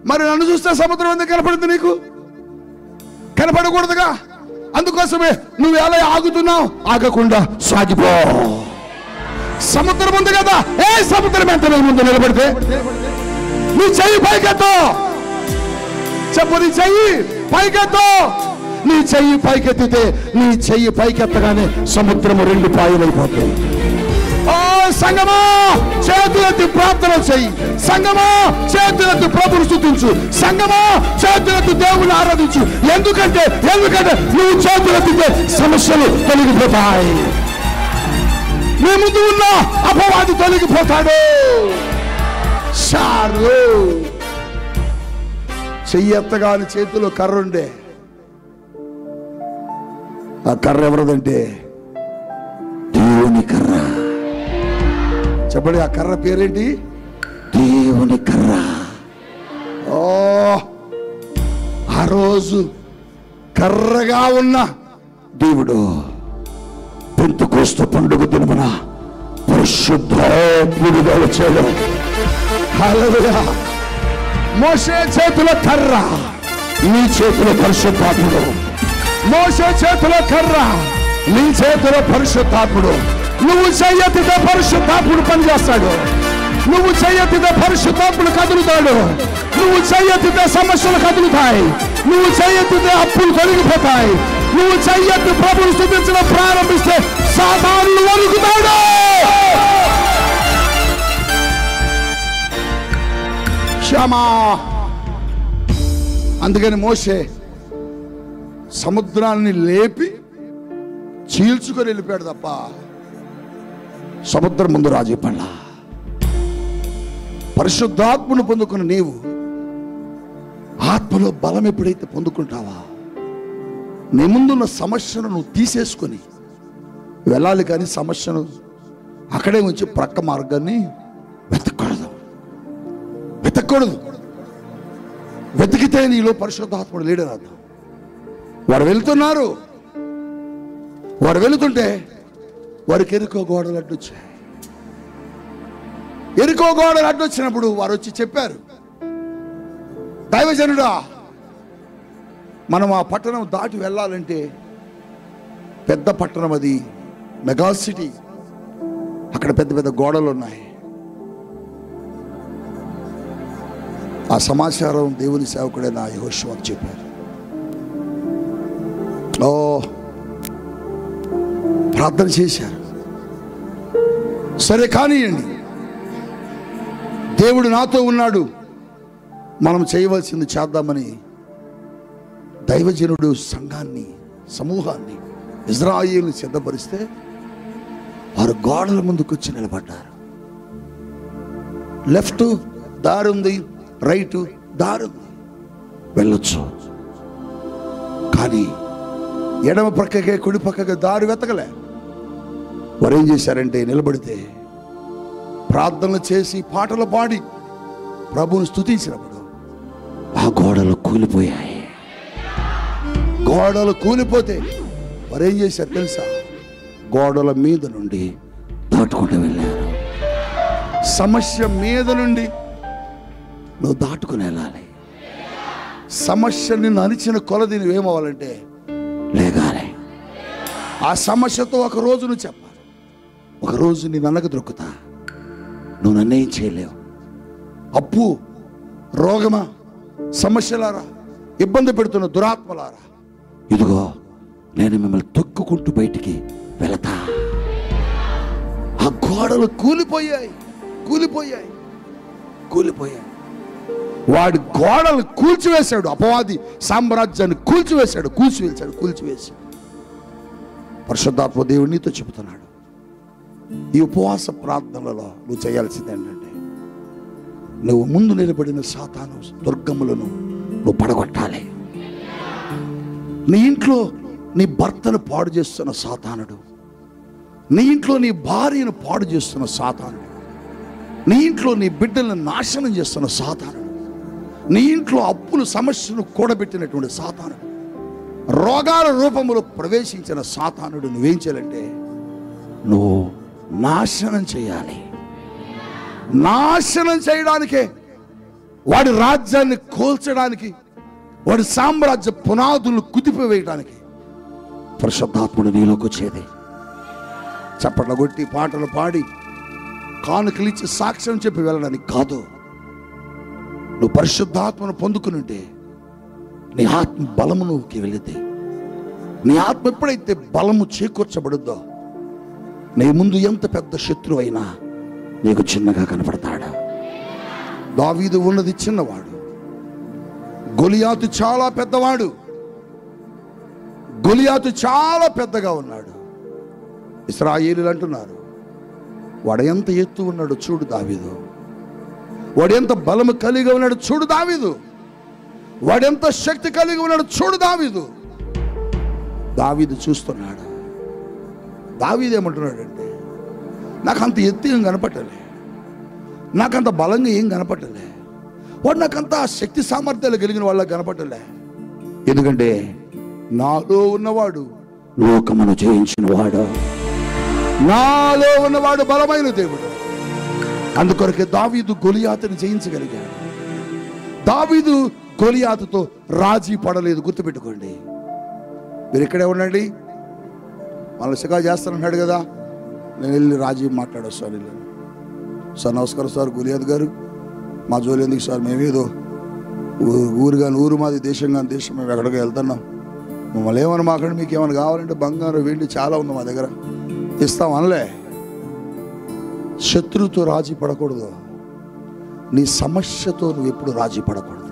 [SPEAKER 1] మరి నన్ను చూస్తే సముద్రం ఎందుకు కనపడుతుంది నీకు? కనపడకూడదుగా. అందుకోసమే నువ్వు ఎలా ఆగుతున్నావు? ఆగకుండా సాగిపో. సముద్రం ఉంది కదా, ఏ సముద్రం ఎంత ముందు నిలబడితే నీ చెయ్యి పైకెత్తో. చెప్పు, నీ చెయ్యి పైకెత్తో. నీ చెయ్యి పైకెత్తితే, నీ చెయ్యి పైకెత్తగానే సముద్రము 2 పాయలైపోతాయి. ఓ సంగమా, చేతులెత్తి ప్రార్థన చెయ్యి. సంగమా, చేతులెత్తి ప్రభువును స్తుతించు. సంగమా, చేతులెత్తి దేవుని ఆరాధించు. ఎందుకంటే నువ్వు చేతులెత్తితే సమస్యలు తొలగిపోతాయి. నీ ముందు ఉన్న అపవాది తొలగిపోతాడు. షారు చెయ్యెత్తగాని చేతిలో కర్ర ఉండే. ఆ కర్ర ఎవరిదంటే దేవుని కర్ర. చెప్పండి, ఆ కర్ర పేరేంటి? దేవుని కర్ర. ఓ, ఆ రోజు కర్రగా ఉన్న దేవుడు పెంతెకోస్తు పండుగ దినమున పరిశుద్ధాత్ముడుగా వచ్చాడు. హల్లెలూయా. మోషే చేతిలో కర్ర, నీ చేతిలో పరిశుద్ధాత్ముడు. మోషే చేతిలో కర్ర, నీ చేతిలో పరిశుద్ధాత్ముడు. నువ్వు చెయ్యెత్తితే పరిశుద్ధాత్ముడు పనిచేస్తాడు. నువ్వు చెయ్యెత్తితే పరిశుద్ధాత్ముడు కదులుతాడు. నువ్వు చెయ్యెత్తితే సమస్యలు కదులుతాయి. నువ్వు చెయ్యెత్తితే అప్పులు తొలగిపోతాయి. నువ్వు చెయ్యెత్తి ప్రభువును స్తుతించడం ప్రారంభిస్తే సాతానుడు వణుకుతాడు. క్షమా. అందుకని మోషే సముద్రాన్ని లేపి చీల్చుకొని వెళ్ళిపోయాడు తప్ప సముద్రం ముందు రాజీ పడలా. పరిశుద్ధాత్మను పొందుకున్న నీవు ఆత్మలో బలం ఎప్పుడైతే పొందుకుంటావా, నీ ముందున్న సమస్యను నువ్వు తీసేసుకొని వెళ్ళాలి. కానీ సమస్యను అక్కడే ఉంచి ప్రక్క మార్గాన్ని వెతకూడదు. వెతికితే నీలో పరిశుద్ధాత్ముడు లేడరాదు. వారు వెళుతుంటే వారికి ఎరుకో గోడలు అడ్డొచ్చాయి. ఎరుకో గోడలు అడ్డొచ్చినప్పుడు వారు వచ్చి చెప్పారు, దైవజనుడా, మనం ఆ పట్టణం దాటి వెళ్ళాలంటే పెద్ద పట్టణం, అది మెగా సిటీ, అక్కడ పెద్ద పెద్ద గోడలు ఉన్నాయి. ఆ సమాచారం దేవుని సేవకుడైన యెహోషువకు చెప్పారు. ఓ, ప్రార్థన చేశారు. సరే కానియండి, దేవుడు నాతో ఉన్నాడు, మనం చేయవలసింది చేద్దామని దైవజనుడు సమూహాన్ని ఇజ్రాయేలుని సిద్ధపరిస్తే వారు గోడల ముందుకొచ్చి నిలబడ్డారు. లెఫ్ట్ దారి ఉంది, రైట్ దారి ఉంది, వెళ్ళొచ్చు. కానీ ఎడమ పక్కకే కుడి పక్కకే దారి వెతకలే. వారు ఏం చేశారంటే, నిలబడితే ప్రార్థనలు చేసి పాటలు పాడి ప్రభువును స్తుతించినప్పుడు ఆ గోడలు
[SPEAKER 2] కూలిపోయాయి. గోడలు కూలిపోతే మరేం చేశారు తెలుసా? గోడల మీద నుండి దాటుకుంటూ వెళ్ళారు. సమస్య మీద నుండి నువ్వు దాటుకుని వెళ్ళాలి. సమస్య నిన్ను అణిచిన కొలది నువ్వేమవ్వాలంటే లేగాలి. ఆ సమస్యతో ఒక రోజు నువ్వు చెప్పాలి, ఒకరోజు నీ నన్నకు దొరుకుతా, నువ్వు నన్నేం చేయలేవు. అప్పు, రోగమా, సమస్యలారా, ఇబ్బంది పెడుతున్న దురాత్మలారా, ఇదిగో నేను మిమ్మల్ని తొక్కుకుంటూ బయటికి వెళతా. ఆ గోడలు కూలిపోయాయి, కూలిపోయాయి, కూలిపోయాయి. వాడి గోడలు కూల్చివేశాడు. అపవాది సామ్రాజ్యాన్ని కూల్చివేశాడు, కూల్చివేశాడు. పరిశుద్ధాత్మ దేవుడు నీతో చెబుతున్నాడు, ఈ ఉపవాస ప్రార్థనలలో నువ్వు చేయాల్సింది ఏంటంటే, నువ్వు ముందు నిలబడిన సాతాను దుర్గములను నువ్వు పడగొట్టాలి. నీ ఇంట్లో నీ భర్తను పాడు చేస్తున్న సాతానుడు, నీ ఇంట్లో నీ భార్యను పాడు చేస్తున్న సాతానుడు, నీ ఇంట్లో నీ బిడ్డలను నాశనం చేస్తున్న సాతానుడు, నీ ఇంట్లో అప్పులు సమస్యను కూడబెట్టినటువంటి సాతానుడు, రోగాల రూపంలో ప్రవేశించిన సాతానుడు నువ్వేం చేయాలంటే నువ్వు నాశనం చేయాలి. నాశనం చేయడానికే, వాడి రాజ్యాన్ని కోల్చడానికి, వాడి సామ్రాజ్య పునాదులు కుదిపివేయడానికి పరిశుద్ధాత్ముడు నీలోకి వచ్చేది. చప్పట్ల కొట్టి పాటలు పాడి కానుకలు ఇచ్చి సాక్ష్యం చెప్పి వెళ్ళడానికి కాదు. నువ్వు పరిశుద్ధాత్మను పొందుకుని ఉంటే నీ ఆత్మ బలము నువ్వుకి వెళితే, నీ ఆత్మ ఎప్పుడైతే బలము చేకూర్చబడుద్దో, నీ ముందు ఎంత పెద్ద శత్రువు అయినా నీకు చిన్నగా కనపడతాడు. దావీదు ఉన్నది చిన్నవాడు, గొలియాతు చాలా పెద్దవాడు. గొలియాతు చాలా పెద్దగా ఉన్నాడు. ఇశ్రాయేలీయులు అంటున్నారు, వాడు ఎంత ఎత్తు ఉన్నాడు చూడు దావీదు, వాడు ఎంత బలము కలిగి ఉన్నాడు చూడు దావీదు, వాడెంత శక్తి కలిగి ఉన్నాడు చూడు దావీదు. దావీదు చూస్తున్నాడు. దావీదు ఏమంటున్నాడంటే, నాకంత ఎత్తు ఏం కనపట్టలే, నాకంత బలంగా ఏం కనపట్టలే, వాడు నాకంత శక్తి సామర్థ్యాలు కలిగిన వాళ్ళకి కనపట్టలే. ఎందుకంటే నాలో ఉన్నవాడు లోకమును జయించిన వాడు, నాలో ఉన్నవాడు బలమైన దేవుడు. అందుకొరకే దావీదు గొలియాతుని జయించగలిగాడు. దావీదు గొలియాతుతో రాజీ పడలేదు. గుర్తుపెట్టుకోండి. మీరు ఇక్కడే ఉండండి, మళ్ళీ సిగా చేస్తానన్నాడు కదా, నేను వెళ్ళి రాజీ మాట్లాడొస్తాను. సార్ నమస్కారం సార్, గొలియాతు గారు మా జోలి ఎందుకు సార్, మేమేదో ఊరు కానీ ఊరు మాది, దేశం కానీ దేశం, మేము ఎక్కడికి వెళ్తున్నాం, మమ్మల్ని ఏమన్నా మాకండి, మీకు ఏమైనా కావాలంటే బంగారం వెండి చాలా ఉంది మా దగ్గర, ఇస్తాం అనలే. శత్రువుతో రాజీ పడకూడదు. నీ సమస్యతో నువ్వు ఎప్పుడు రాజీ పడకూడదు.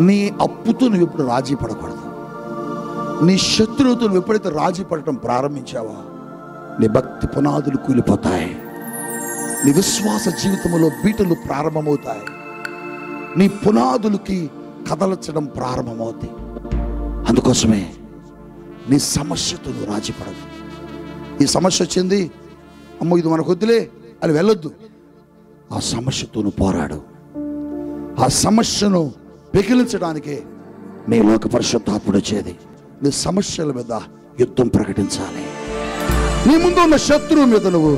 [SPEAKER 2] నీ అప్పుతో నువ్వు ఎప్పుడు రాజీ పడకూడదు. నీ శత్రువుతో నువ్వు ఎప్పుడైతే రాజీ పడటం ప్రారంభించావో నీ భక్తి పునాదులు కూలిపోతాయి. నీ విశ్వాస జీవితంలో బీటలు ప్రారంభమవుతాయి. నీ పునాదులకి కదలచడం ప్రారంభమవుతాయి. అందుకోసమే నీ సమస్యతో నువ్వు రాజీ పడదు. ఈ సమస్య వచ్చింది, అమ్మో ఇది మనకు వద్దులే అని వెళ్ళొద్దు. ఆ సమస్యతో నువ్వు పోరాడు. ఆ సమస్యను పెకిలించడానికే నీ లోక పరిశుద్ధాత్ముడు వచ్చేది. నీ సమస్యల మీద యుద్ధం ప్రకటించాలి. నీ ముందు ఉన్న శత్రువు మీద నువ్వు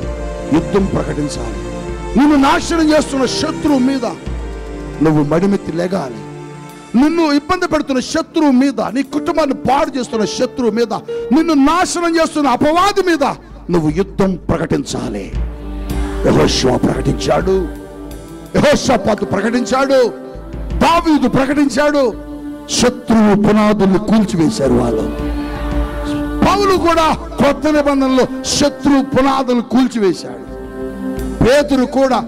[SPEAKER 2] యుద్ధం ప్రకటించాలి. నిన్ను నాశనం చేస్తున్న శత్రువు మీద నువ్వు మడిమెత్తి లేగాలి. నిన్ను ఇబ్బంది పెడుతున్న శత్రువు మీద, నీ కుటుంబాన్ని పాడు చేస్తున్న శత్రువు మీద, నిన్ను నాశనం చేస్తున్న అపవాది మీద నువ్వు యుద్ధం ప్రకటించాలి. యెహోషువ ప్రకటించాడు, యెహోషాపాతు ప్రకటించాడు, దావీదు ప్రకటించాడు. శత్రువు పునాదులు కూల్చివేశారు వాళ్ళు. పౌలు కూడా కొత్త నిబంధనలో శత్రువు పునాదులు కూల్చివేశాడు. పేతురు కూడా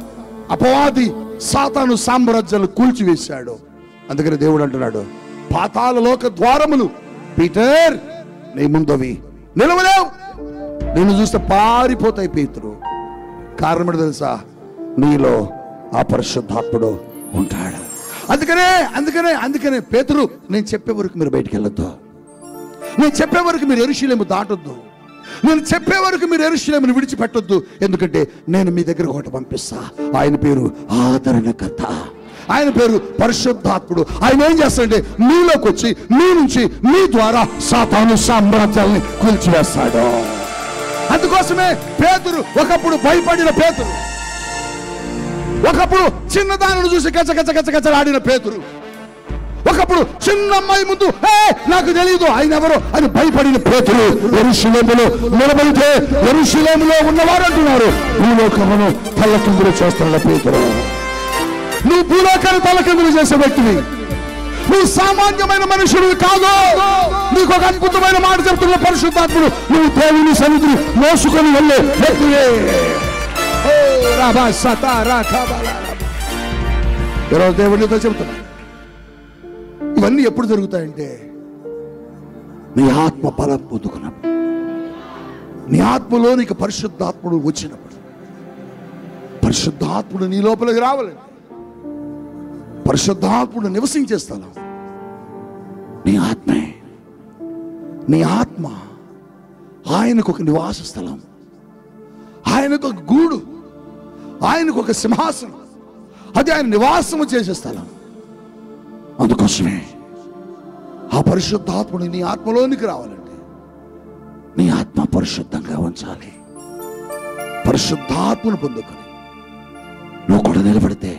[SPEAKER 2] అపవాది సాతాను సామ్రాజ్యాలు కూల్చివేశాడు. అందుకని దేవుడు అంటున్నాడు, పాతాళ లోక ద్వారములు పీటర్ నీ ముందవి నిలవలేవు, నిన్ను చూస్తే పారిపోతాయి పేతురు. కారణం ఏంటో తెలుసా? నీలో ఆ పరిశుద్ధాత్ముడు ఉంటాడు. అందుకనే అందుకనే అందుకనే పేతురు, నేను చెప్పే వరకు మీరు బయటికి వెళ్ళొద్దు, నేను చెప్పే వరకు మీరు యెరూషలేము దాటొద్దు, నేను చెప్పే వరకు మీరు యెరూషలేమును విడిచిపెట్టొద్దు. ఎందుకంటే నేను మీ దగ్గర ఒకటి పంపిస్తా, ఆయన పేరు ఆదరణకర్త.
[SPEAKER 1] ఆయన పేరు పరిశుద్ధాత్ముడు. ఆయన ఏం చేస్తాడంటే మీలోకి వచ్చి మీ నుంచి మీ ద్వారా సాతాను సామ్రాజ్యాన్ని కూల్చివేస్తాడు. అందుకోసమే పేతురు ఒకప్పుడు భయపడిన పేతురు, ఒకప్పుడు చిన్నదానిని చూసి కచ్చకచ్చలాడిన పేతురు, ఒకప్పుడు చిన్న అమ్మాయి ముందు నాకు తెలియదు ఆయన ఎవరో అని భయపడిన పేతురు యెరూషలేములో నిలబడితే యెరూషలేములో ఉన్నవారు అంటున్నారు భూలోకమును తల్లకిందులు చేస్తున్న పేతురు. నువ్వు భూలోకాన్ని తల్లకిందులు చేసే వ్యక్తివి, నువ్వు సామాన్యమైన మనుషుడు కాదు. నీకు ఒక అద్భుతమైన మాట చెప్తున్న పరిశుద్ధాత్ముడు, నువ్వు దేవుని సన్నిధిని మోసుకొని వెళ్ళే వ్యక్తివే. ఈరోజు దేవునితో చెబుతున్నా, ఇవన్నీ ఎప్పుడు జరుగుతాయంటే నీ ఆత్మ బలం పొందుకున్నప్పుడు, నీ ఆత్మలో నీకు పరిశుద్ధాత్ముడు వచ్చినప్పుడు. పరిశుద్ధాత్ముడు నీ లోపలికి రావాలండి. పరిశుద్ధాత్ముడు నివసించే స్థలం నీ ఆత్మే. నీ ఆత్మ ఆయనకు ఒక నివాస స్థలం, ఆయనకు ఒక గూడు, ఆయనకు ఒక సింహాసనం, అది ఆయన నివాసము చేసే స్థలం. అందుకోసమే ఆ పరిశుద్ధాత్ముడు నీ ఆత్మలోనికి రావాలంటే నీ ఆత్మ పరిశుద్ధంగా ఉంచాలి. పరిశుద్ధాత్మను పొందుకొని నువ్వు కూడా నిలబడితే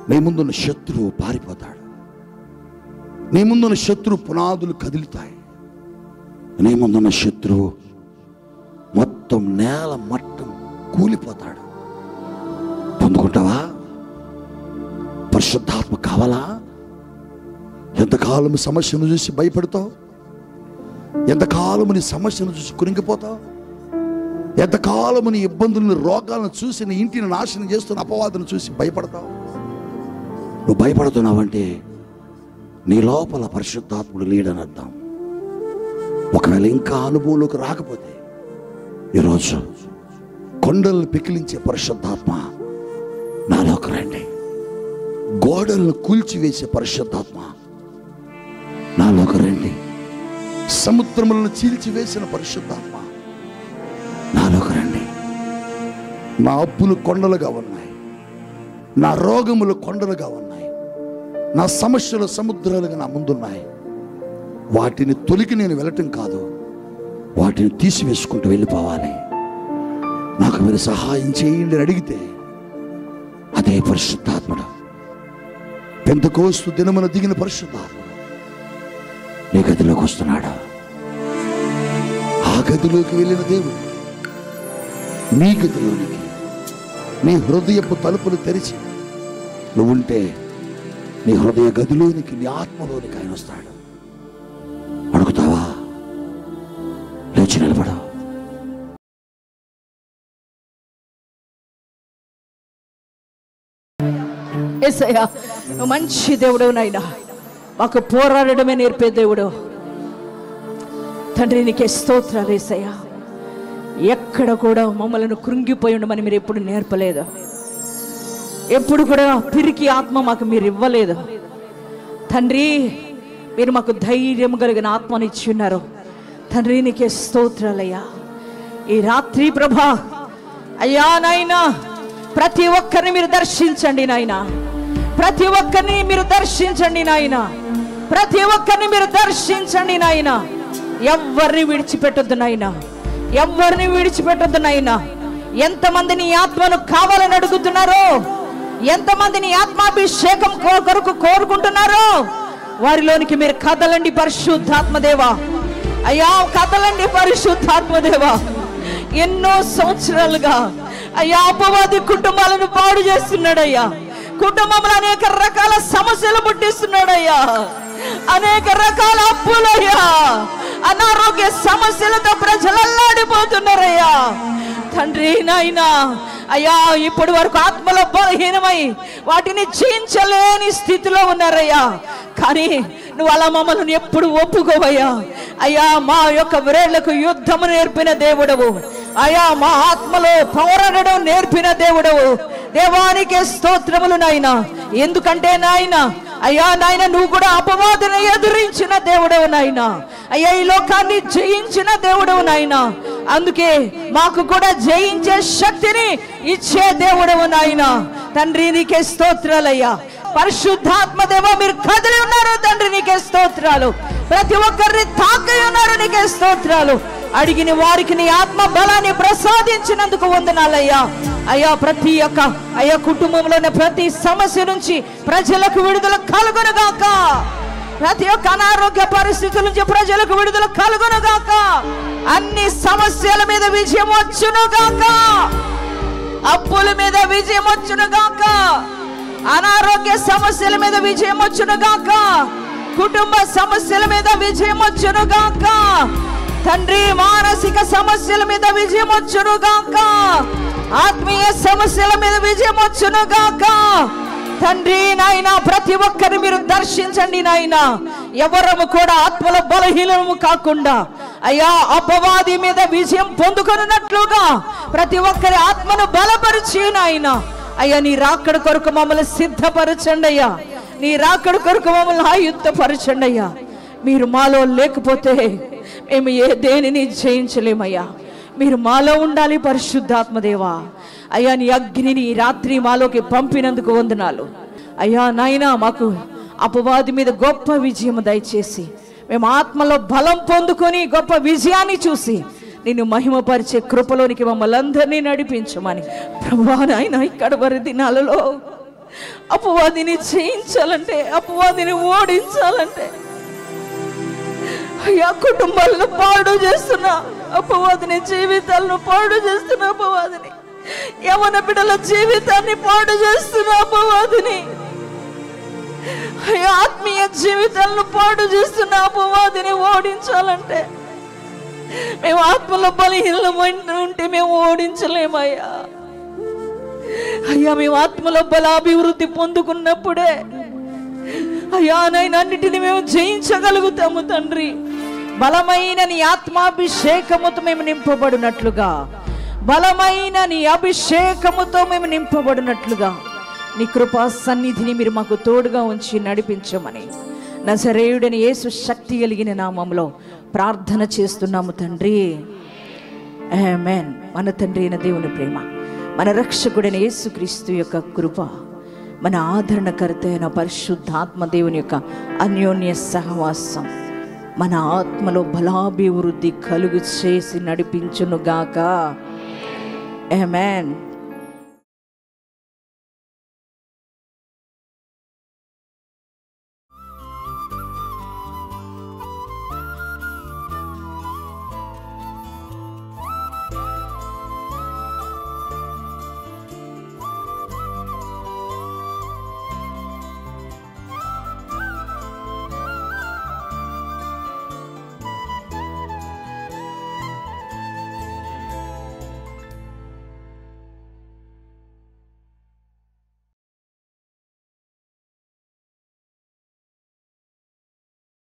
[SPEAKER 1] నీ ముందున్న శత్రువు పారిపోతాడు, నీ ముందున్న శత్రువు పునాదులు కదులుతాయి, నీ ముందున్న శత్రువు మొత్తం నేల మట్టం కూలిపోతాడు. పొందుకుంటావా? పరిశుద్ధాత్మ కావాలా? ఎంతకాలం సమస్యను చూసి భయపడతావు? ఎంతకాలము నీ సమస్యను చూసి కురింగిపోతావు? ఎంతకాలము నీ ఇబ్బందులను రోగాలను చూసి నీ ఇంటిని నాశనం చేస్తున్న అపవాదును చూసి భయపడతావు? నువ్వు భయపడుతున్నావంటే నీ లోపల పరిశుద్ధాత్ముడు లేడని అర్థం. ఒకవేళ ఇంకా అనుభవంలోకి రాకపోతే ఈరోజు కొండలను పికిలించే పరిశుద్ధాత్మ నాలోకి రండి. గోడలను కూల్చివేసే పరిశుద్ధాత్మ నాలోకి రండి. సముద్రములను చీల్చివేసిన పరిశుద్ధాత్మ నాలోకి రండి. నా అప్పులు కొండలుగా ఉన్నాయి, నా రోగములు కొండలుగా ఉన్నాయి, నా సమస్యలు సముద్రాలుగా నా ముందున్నాయి. వాటిని తొలికి నేను వెళ్ళటం కాదు, వాటిని తీసివేసుకుంటూ వెళ్ళిపోవాలి. నాకు మీరు సహాయం చేయండి అని అడిగితే అదే పరిశుద్ధాత్ముడు. పెంతెకోస్తు దినమున దిగిన పరిశుద్ధాత్ముడు నీ గదిలోకి వస్తున్నాడు. ఆ గదిలోకి వెళ్ళిన దేవుడు నీ గదిలోనికి, నీ హృదయపు తలుపులు తెరిచి నువ్వుంటే నీ హృదయ గదిలోనికి, నీ ఆత్మలోనికి ఆయన వస్తాడు. అడుగుతావా? లేచి నిలబడు.
[SPEAKER 3] యేసయ్యా, నువ్వు మంచి దేవుడు నాయనా, మాకు పోరాడమే నేర్పే దేవుడు. తండ్రి నీకే స్తోత్రాలు యేసయ్యా. ఎక్కడ కూడా మమ్మల్ని కృంగిపోయి ఉండమని మీరు ఎప్పుడు నేర్పలేదు, ఎప్పుడు కూడా పిరికి ఆత్మ మాకు మీరు ఇవ్వలేదు. తండ్రి మీరు మాకు ధైర్యం కలిగిన ఆత్మని ఇచ్చి ఉన్నారు. తండ్రి నీకే స్తోత్రాలయ్యా. ఈ రాత్రి ప్రభా అయ్యా నాయనా, ప్రతి ఒక్కరిని మీరు దర్శించండి నాయనా, ప్రతి ఒక్కరిని మీరు దర్శించండి నాయనా, ప్రతి ఒక్కరిని మీరు దర్శించండి నాయనా. ఎవరిని విడిచిపెట్టొద్దు నాయనా, ఎవరిని విడిచిపెట్టొద్దు నాయనా. ఎంతమంది నీ ఆత్మను కావాలని అడుగుతున్నారో, ఎంతమంది నీ ఆత్మాభిషేకం కొరకు కోరుకుంటున్నారో వారిలోనికి మీరు కదలండి పరిశుద్ధాత్మదేవా. అయ్యా కదలండి పరిశుద్ధాత్మదేవా. ఎన్నో సంవత్సరాలుగా అయ్యా అపవాది కుటుంబాలను పాడు చేస్తున్నాడయ్యా, కుటుంబంలో అనేక రకాల సమస్యలు పుట్టిస్తున్నాడయ్యా, అనేక రకాల అప్పులయ్యా, అనారోగ్య సమస్యలతో ప్రజలు అల్లాడిపోతున్నారయ్యా. తండ్రి నాయనా అయ్యా, ఇప్పటి వరకు ఆత్మలో బలహీనమై వాటిని జయించలేని స్థితిలో ఉన్నారయ్యా. కానీ నువ్వు అలా మమ్మల్ని ఎప్పుడు ఒప్పుకోవయ్యా. అయ్యా మా యొక్క వ్రేళ్లకు యుద్ధము నేర్పిన దేవుడవు అయ్యా, మా ఆత్మలో పోరాడడం నేర్పిన దేవుడవు. దేవానికే స్తోత్రములు నాయనా. ఎందుకంటే నాయన అయ్యా నాయన నువ్వు కూడా అపవాదుని ఎదురించిన దేవుడవు నాయనా. అయ్యా ఈ లోకాన్ని జయించిన దేవుడవు నాయనా. అందుకే మాకు కూడా జయించే శక్తిని ఇచ్చే దేవుడవు నాయనా. తండ్రి నీకే స్తోత్రాలయ్యా. పరిశుద్ధాత్మ దేవ మీరు కదిలి ఉన్నారు తండ్రి, నీకే స్తోత్రాలు. ప్రతి ఒక్కరిని తాకి ఉన్నారు, నీకే స్తోత్రాలు. అడిగిన వారికి నీ ఆత్మ బలాన్ని ప్రసాదించినందుకు వందనాలయ్యా. అయ్యా ప్రతి ఒక్క అయ్యా కుటుంబంలోని ప్రతి సమస్య నుంచి ప్రజలకు విడుదల కలుగునుగాక. ప్రతి ఒక్క అనారోగ్య పరిస్థితుల నుంచి ప్రజలకు విడుదల కలుగునుగాక. అన్ని సమస్యల మీద విజయం వచ్చునుగాక. అప్పుల మీద విజయం వచ్చునుగాక. అనారోగ్య సమస్యల మీద విజయం వచ్చునుగాక. కుటుంబ సమస్యల మీద విజయం వచ్చునుగాక. తండ్రి మానసిక సమస్యల మీద విజయం వచ్చునుగాక. ఆత్మీయ సమస్యల మీద విజయం వచ్చునుగాక. తండ్రి నాయన ప్రతి ఒక్కరిని మీరు దర్శించండి నాయన. ఎవరము కూడా ఆత్మల బలహీనము కాకుండా అయ్యా అపవాది మీద విజయం పొందుకున్నట్లుగా ప్రతి ఒక్కరి ఆత్మను బలపరిచి నాయన. అయ్యా నీ రాకడ కొరకు మమ్మల్ని సిద్ధపరచండి అయ్యా. నీ రాకడ కొరకు మమ్మల్ని ఆయుత్తపరచండి అయ్యా. మీరు మాలో లేకపోతే మేము దేనిని జయించలేమయ్యా. మీరు మాలో ఉండాలి పరిశుద్ధాత్మదేవా. అయ్యా నీ అగ్నిని ఈ రాత్రి మాలోకి పంపినందుకు వందనాలు అయ్యా. నాయనా మాకు అపవాది మీద గొప్ప విజయం దయచేసి మేము ఆత్మలో బలం పొందుకొని గొప్ప విజయాన్ని చూసి నిన్ను మహిమపరిచే కృపలోనికి మమ్మల్ని అందరినీ నడిపించమని ప్రభువా నాయనా ఇక్కడ వరి దినాలలో అపవాదిని జయించాలంటే, అపవాదిని ఓడించాలంటే అయ్యా కుటుంబాలను పాడు చేస్తున్నా అపవాదిని, జీవితాలను పాడు చేస్తున్నా అపవాదిని, యవన బిడ్డల జీవితాన్ని పాడు చేస్తున్నా అపవాదిని, అయ్యా ఆత్మీయ జీవితాలను పాడు చేస్తున్న అపవాదిని ఓడించాలంటే మేము ఆత్మలో బలహీనమైన ఉంటే మేము ఓడించలేమయ్యా. అయ్యా మేము ఆత్మలో బలాభివృద్ధి పొందుకున్నప్పుడే అయ్యా నాయన అన్నిటిని మేము జయించగలుగుతాము తండ్రి. బలమైన నీ ఆత్మాభిషేకముతో మేము నింపబడినట్లుగా, బలమైన నీ అభిషేకముతో మేము నింపబడినట్లుగా నీ కృపా సన్నిధిని మీరు మాకు తోడుగా ఉంచి నడిపించమని నజరేయుడని యేసు శక్తి కలిగిన నామములో ప్రార్థన చేస్తున్నాము తండ్రి. ఆమేన్. మన తండ్రి అయిన దేవుని ప్రేమ, మన రక్షకుడైన యేసుక్రీస్తు యొక్క కృప, మన ఆదరణకర్త అయిన పరిశుద్ధాత్మ దేవుని యొక్క అన్యోన్య సహవాసం మన ఆత్మలో బలాభివృద్ధి కలుగు చేసి నడిపించునుగాక. ఆమేన్.